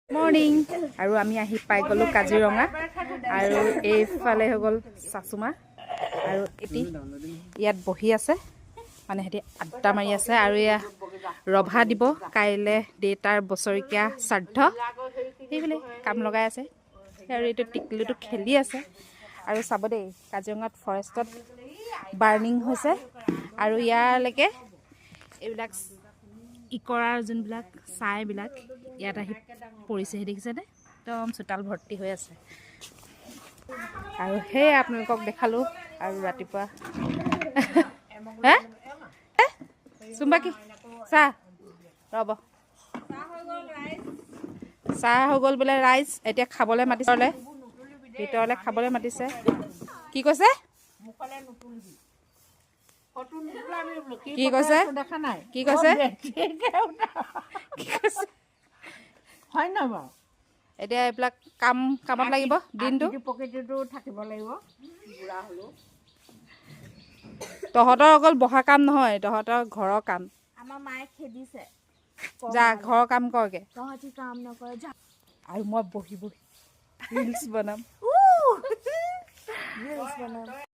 morning আৰু আমি আহি পাই গ'লো কাজিৰঙা আৰু এইফালে হৈ গ'ল চাচুমা আৰু এটি ইয়াত বহি আছে মানে হেতি আড্ডা মাৰি আছে আৰু এয়া ৰভা দিব কাইলে দেউতাৰ বছৰীয়া শ্ৰাদ্ধ সেইবুলি কাম লগাই আছে আৰু এইটো টিকলিটো খেলি আছে আৰু চাব দেই কাজিৰঙাত ফৰেষ্টত বাৰ্নিং হৈছে আৰু ইয়ালৈকে এইবিলাক ইকৰাৰ যোনবিলাক চাইবিলাক ইয়াত আহি পৰিছে দেখিছেনে একদম চোতাল ভৰ্তি হৈ আছে আৰু সেই আপোনালোকক দেখালো আৰু ৰাতিপুৱা চুম্বা কি চাহ ৰ'ব চাহ হৈ গ'ল বোলে ৰাইজ এতিয়া খাবলৈ মাতিছে ভিতৰলৈ খাবলৈ মাতিছে কি কৈছে কি কৈছে কি কৈছে হয় ন বাৰু এতিয়া এইবিলাক কামত লাগিব দিনটো প্ৰকৃতিটো থাকিব লাগিব বুঢ়া হ'লেও তহঁতৰ অকল বহা কাম নহয় তহঁতৰ ঘৰৰ কাম আমাৰ মায়ে খেদিছে যা ঘৰৰ কাম কৰগে তহঁতি কাম নকৰ যা আৰু মই বহি ৰিলছ বনাম